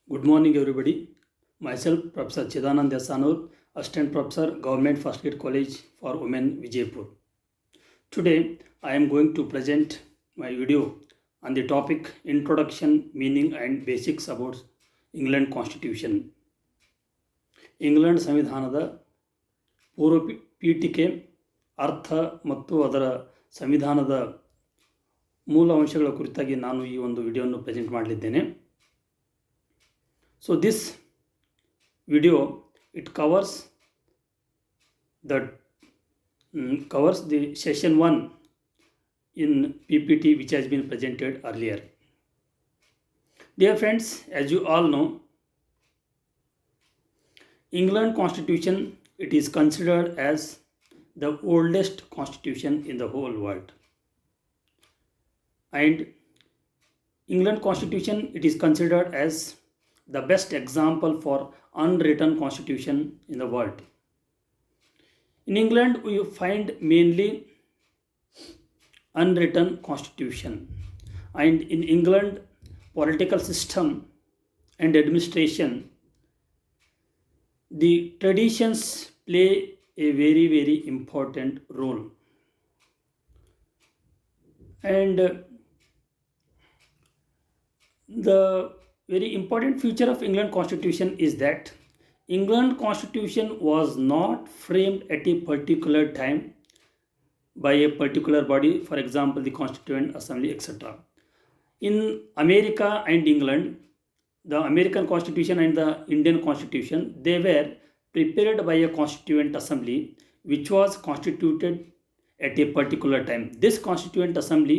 Good morning, everybody. Myself, Professor Chidanand Yasanur, Assistant Professor, Government First Aid College for Women, Vijaypur. Today, I am going to present my video on the topic Introduction, Meaning and Basics about England Constitution. England ಸಂವಿಧಾನದ ಪೂರ್ವ ಪೀಠಿಕೆ, ಅರ್ಥ ಮತ್ತು ಅದರ ಸಂವಿಧಾನದ ಮೂಲ ಅಂಶಗಳ ಕುರಿತಾಗಿ ನಾನು ಈ ಒಂದು ವಿಡಿಯೋವನ್ನು ಪ್ರೆಸೆಂಟ್ ಮಾಡಲಿದ್ದೇನೆ. So this video it covers the session 1 in PPT which has been presented earlier. Dear friends, as you all know, England Constitution, it is considered as the oldest constitution in the whole world. And England Constitution, it is considered as the best example for unwritten constitution in the world. In England, we find mainly unwritten constitution, and in England, political system and administration, the traditions play a very, very important role. And the very important feature of England Constitution is that England Constitution was not framed at a particular time by a particular body, for example, the Constituent Assembly, etc. In America and England, the American Constitution and the Indian Constitution, they were prepared by a Constituent Assembly which was constituted at a particular time. This Constituent Assembly,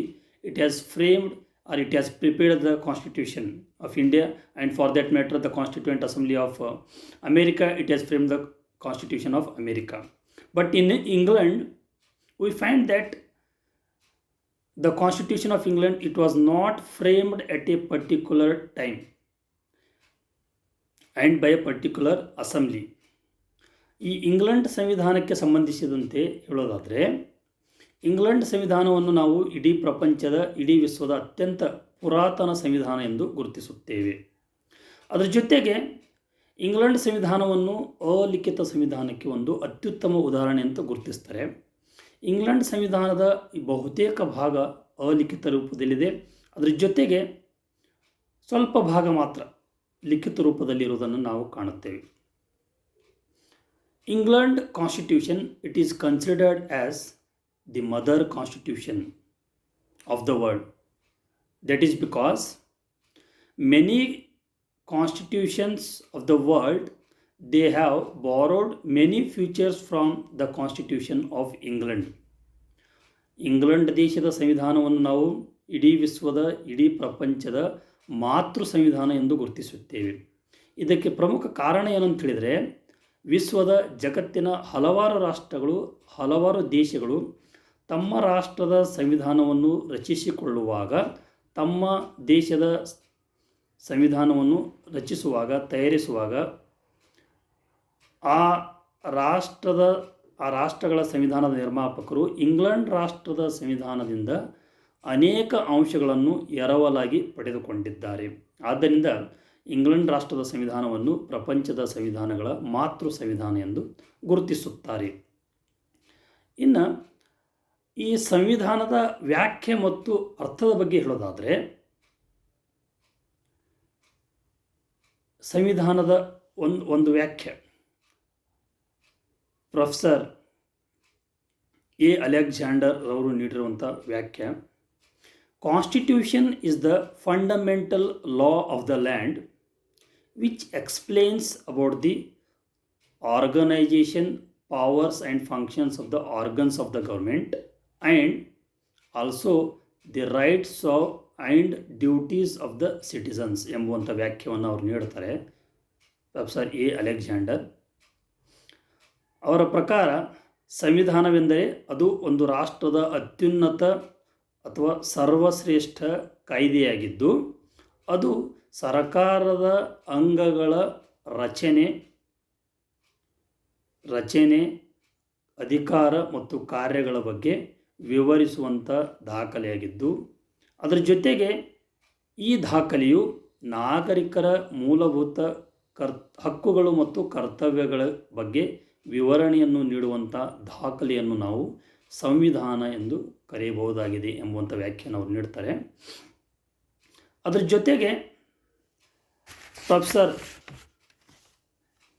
it has framed or it has prepared the Constitution of India, and for that matter the Constituent Assembly of America, it has framed the Constitution of America. But in England, we find that the Constitution of England, it was not framed at a particular time and by a particular assembly. ಈ England ಸಂವಿಧಾನಕ್ಕೆ ಸಂಬಂಧಿಸಿದಂತೆ ಹೇಳೋದಾದರೆ, England ಸಂವಿಧಾನವನ್ನು ನಾವು ಇಡೀ ಪ್ರಪಂಚದ, ಇಡೀ ವಿಶ್ವದ ಅತ್ಯಂತ ಪುರಾತನ ಸಂವಿಧಾನ ಎಂದು ಗುರುತಿಸುತ್ತೇವೆ. ಅದರ ಜೊತೆಗೆ ಇಂಗ್ಲೆಂಡ್ ಸಂವಿಧಾನವನ್ನು ಅಲಿಖಿತ ಸಂವಿಧಾನಕ್ಕೆ ಒಂದು ಅತ್ಯುತ್ತಮ ಉದಾಹರಣೆ ಅಂತ ಗುರುತಿಸ್ತಾರೆ. ಇಂಗ್ಲೆಂಡ್ ಸಂವಿಧಾನದ ಬಹುತೇಕ ಭಾಗ ಅಲಿಖಿತ ರೂಪದಲ್ಲಿದೆ. ಅದರ ಜೊತೆಗೆ ಸ್ವಲ್ಪ ಭಾಗ ಮಾತ್ರ ಲಿಖಿತ ರೂಪದಲ್ಲಿರುವುದನ್ನು ನಾವು ಕಾಣುತ್ತೇವೆ. England constitution, it is considered as the mother constitution of the world. That is because many constitutions of the world, they have borrowed many features from the constitution of England. England ದೇಶದ ಸಂವಿಧಾನವನ್ನು ನಾವು ಇಡೀ ವಿಶ್ವದ, ಇಡೀ ಪ್ರಪಂಚದ ಮಾತೃ ಸಂವಿಧಾನ ಎಂದು ಗುರುತಿಸುತ್ತೇವೆ. ಇದಕ್ಕೆ ಪ್ರಮುಖ ಕಾರಣ ಏನಂತ ಹೇಳಿದರೆ, ವಿಶ್ವದ ಜಗತ್ತಿನ ಹಲವಾರು ರಾಷ್ಟ್ರಗಳು, ಹಲವಾರು ದೇಶಗಳು ತಮ್ಮ ರಾಷ್ಟ್ರದ ಸಂವಿಧಾನವನ್ನು ರಚಿಸಿಕೊಳ್ಳುವಾಗ, ತಮ್ಮ ದೇಶದ ಸಂವಿಧಾನವನ್ನು ರಚಿಸುವಾಗ, ತಯಾರಿಸುವಾಗ ಆ ರಾಷ್ಟ್ರಗಳ ಸಂವಿಧಾನದ ನಿರ್ಮಾಪಕರು ಇಂಗ್ಲೆಂಡ್ ರಾಷ್ಟ್ರದ ಸಂವಿಧಾನದಿಂದ ಅನೇಕ ಅಂಶಗಳನ್ನು ಎರವಲಾಗಿ ಪಡೆದುಕೊಂಡಿದ್ದಾರೆ. ಆದ್ದರಿಂದ ಇಂಗ್ಲೆಂಡ್ ರಾಷ್ಟ್ರದ ಸಂವಿಧಾನವನ್ನು ಪ್ರಪಂಚದ ಸಂವಿಧಾನಗಳ ಮಾತೃ ಸಂವಿಧಾನ ಎಂದು ಗುರುತಿಸುತ್ತಾರೆ. ಇನ್ನು ಈ ಸಂವಿಧಾನದ ವ್ಯಾಖ್ಯೆ ಮತ್ತು ಅರ್ಥದ ಬಗ್ಗೆ ಹೇಳೋದಾದರೆ, ಸಂವಿಧಾನದ ಒಂದು ವ್ಯಾಖ್ಯೆ ಪ್ರೊಫೆಸರ್ ಎ ಅಲೆಕ್ಸಾಂಡರ್ ರವರು ನೀಡಿರುವಂಥ ವ್ಯಾಖ್ಯೆ, constitution is the fundamental law of the land which explains about the organisation, powers and functions of the organs of the government, and also the rights of and duties of the citizens ಎಂಬುವಂಥ ವ್ಯಾಖ್ಯವನ್ನು ಅವರು ನೀಡ್ತಾರೆ professor A Alexander. ಅವರ ಪ್ರಕಾರ ಸಂವಿಧಾನವೆಂದರೆ ಅದು ಒಂದು ರಾಷ್ಟ್ರದ ಅತ್ಯುನ್ನತ ಅಥವಾ ಸರ್ವಶ್ರೇಷ್ಠ ಕಾಯ್ದೆಯಾಗಿದ್ದು, ಅದು ಸರ್ಕಾರದ ಅಂಗಗಳ ರಚನೆ, ಅಧಿಕಾರ ಮತ್ತು ಕಾರ್ಯಗಳ ಬಗ್ಗೆ ವಿವರಿಸುವಂಥ ದಾಖಲೆಯಾಗಿದ್ದು, ಅದರ ಜೊತೆಗೆ ಈ ದಾಖಲೆಯು ನಾಗರಿಕರ ಮೂಲಭೂತ ಹಕ್ಕುಗಳು ಮತ್ತು ಕರ್ತವ್ಯಗಳ ಬಗ್ಗೆ ವಿವರಣೆಯನ್ನು ನೀಡುವಂಥ ದಾಖಲೆಯನ್ನು ನಾವು ಸಂವಿಧಾನ ಎಂದು ಕರೆಯಬಹುದಾಗಿದೆ ಎಂಬುವಂಥ ವ್ಯಾಖ್ಯಾನ ಅವರು ನೀಡ್ತಾರೆ. ಅದರ ಜೊತೆಗೆ ಪ್ರೊಫೆಸರ್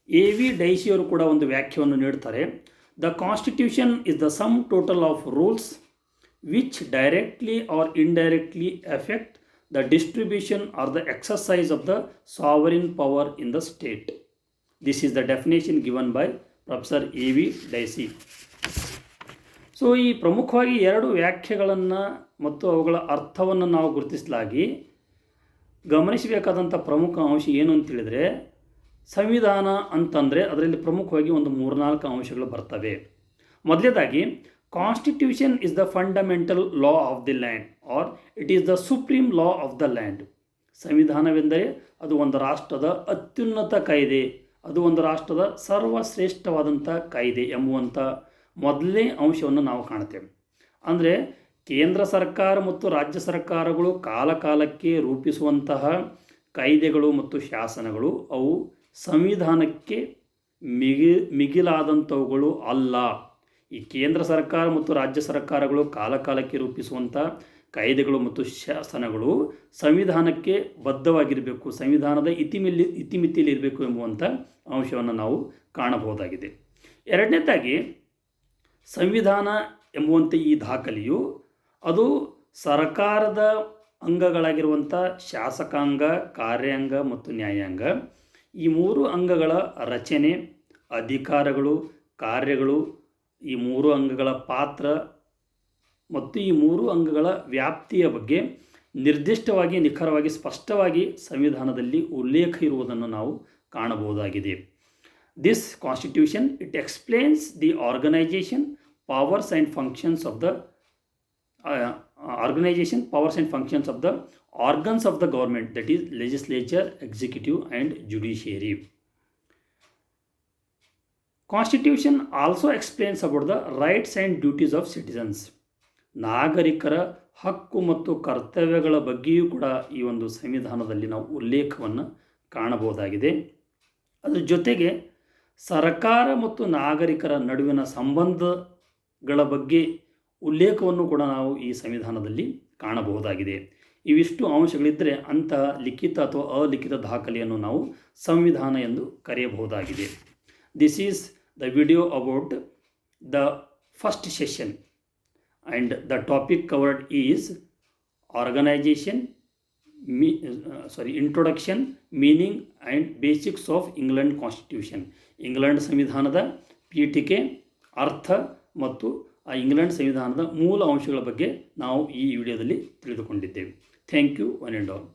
ಎ ವಿ ಡೈಸಿಯವರು ಕೂಡ ಒಂದು ವ್ಯಾಖ್ಯೆಯನ್ನು ನೀಡ್ತಾರೆ. The constitution is the sum total of rules which directly R indirectly effect the distribution or the exercise of the sovereign power in the state. This is the definition given by Professor A V Dicey. So ಈ ಪ್ರಮುಖವಾಗಿ ಎರಡು ವ್ಯಾಖ್ಯೆಗಳನ್ನು ಮತ್ತು ಅವುಗಳ ಅರ್ಥವನ್ನು ನಾವು ಗುರುತಿಸಲಾಗಿ ಗಮನಿಸಬೇಕಾದಂಥ ಪ್ರಮುಖ ಅಂಶ ಏನು ಅಂತೇಳಿದರೆ, ಸಂವಿಧಾನ ಅಂತಂದರೆ ಅದರಲ್ಲಿ ಪ್ರಮುಖವಾಗಿ ಒಂದು 3-4 ಅಂಶಗಳು ಬರ್ತವೆ. ಮೊದಲನೇದಾಗಿ, Constitution is the fundamental law of the land or it is the supreme law of the land. ಸಂವಿಧಾನವೆಂದರೆ ಅದು ಒಂದು ರಾಷ್ಟ್ರದ ಅತ್ಯುನ್ನತ ಕಾಯ್ದೆ, ಅದು ಒಂದು ರಾಷ್ಟ್ರದ ಸರ್ವಶ್ರೇಷ್ಠವಾದಂಥ ಕಾಯ್ದೆ ಎಂಬುವಂಥ ಮೊದಲನೇ ಅಂಶವನ್ನು ನಾವು ಕಾಣ್ತೇವೆ. ಅಂದರೆ ಕೇಂದ್ರ ಸರ್ಕಾರ ಮತ್ತು ರಾಜ್ಯ ಸರ್ಕಾರಗಳು ಕಾಲಕಾಲಕ್ಕೆ ರೂಪಿಸುವಂತಹ ಕಾಯ್ದೆಗಳು ಮತ್ತು ಶಾಸನಗಳು ಅವು ಸಂವಿಧಾನಕ್ಕೆ ಮಿಗಿಲಾದಂಥವುಗಳು ಅಲ್ಲ. ಈ ಕೇಂದ್ರ ಸರ್ಕಾರ ಮತ್ತು ರಾಜ್ಯ ಸರ್ಕಾರಗಳು ಕಾಲಕಾಲಕ್ಕೆ ರೂಪಿಸುವಂಥ ಕಾಯ್ದೆಗಳು ಮತ್ತು ಶಾಸನಗಳು ಸಂವಿಧಾನಕ್ಕೆ ಬದ್ಧವಾಗಿರಬೇಕು, ಸಂವಿಧಾನದ ಇತಿಮಿತಿಯಲ್ಲಿ ಇರಬೇಕು ಎಂಬುವಂಥ ಅಂಶವನ್ನು ನಾವು ಕಾಣಬಹುದಾಗಿದೆ. ಎರಡನೇದಾಗಿ, ಸಂವಿಧಾನ ಎಂಬುವಂಥ ಈ ದಾಖಲೆಯು ಅದು ಸರ್ಕಾರದ ಅಂಗಗಳಾಗಿರುವಂಥ ಶಾಸಕಾಂಗ, ಕಾರ್ಯಾಂಗ ಮತ್ತು ನ್ಯಾಯಾಂಗ ಈ 3 ಅಂಗಗಳ ರಚನೆ, ಅಧಿಕಾರಗಳು, ಕಾರ್ಯಗಳು, ಈ 3 ಅಂಗಗಳ ಪಾತ್ರ ಮತ್ತು ಈ 3 ಅಂಗಗಳ ವ್ಯಾಪ್ತಿಯ ಬಗ್ಗೆ ನಿರ್ದಿಷ್ಟವಾಗಿ, ನಿಖರವಾಗಿ, ಸ್ಪಷ್ಟವಾಗಿ ಸಂವಿಧಾನದಲ್ಲಿ ಉಲ್ಲೇಖ ಇರುವುದನ್ನು ನಾವು ಕಾಣಬಹುದಾಗಿದೆ. This constitution it explains the organisation, powers and functions of the organs of the government, that is legislature, executive and judiciary. Constitution also explains about the rights and duties of citizens. ನಾಗರಿಕರ ಹಕ್ಕು ಮತ್ತು ಕರ್ತವ್ಯಗಳ ಬಗ್ಗೆಯೂ ಕೂಡ ಈ ಒಂದು ಸಂವಿಧಾನದಲ್ಲಿ ನಾವು ಉಲ್ಲೇಖವನ್ನು ಕಾಣಬಹುದಾಗಿದೆ. ಅದರ ಜೊತೆಗೆ ಸರ್ಕಾರ ಮತ್ತು ನಾಗರಿಕರ ನಡುವಿನ ಸಂಬಂಧಗಳ ಬಗ್ಗೆ ಉಲ್ಲೇಖವನ್ನು ಕೂಡ ನಾವು ಈ ಸಂವಿಧಾನದಲ್ಲಿ ಕಾಣಬಹುದಾಗಿದೆ. ಇವಿಷ್ಟು ಅಂಶಗಳಿದ್ದರೆ ಅಂತಹ ಲಿಖಿತ ಅಥವಾ ಅಲಿಖಿತ ದಾಖಲೆಯನ್ನು ನಾವು ಸಂವಿಧಾನ ಎಂದು ಕರೆಯಬಹುದಾಗಿದೆ. This is the video about the first session and the topic covered is introduction, meaning and basics of England Constitution. England ಸಂವಿಧಾನದ ಪೀಠಿಕೆ, ಅರ್ಥ ಮತ್ತು ಆ ಇಂಗ್ಲೆಂಡ್ ಸಂವಿಧಾನದ ಮೂಲ ಅಂಶಗಳ ಬಗ್ಗೆ ನಾವು ಈ ವಿಡಿಯೋದಲ್ಲಿ ತಿಳಿದುಕೊಂಡಿದ್ದೇವೆ. Thank you one and all.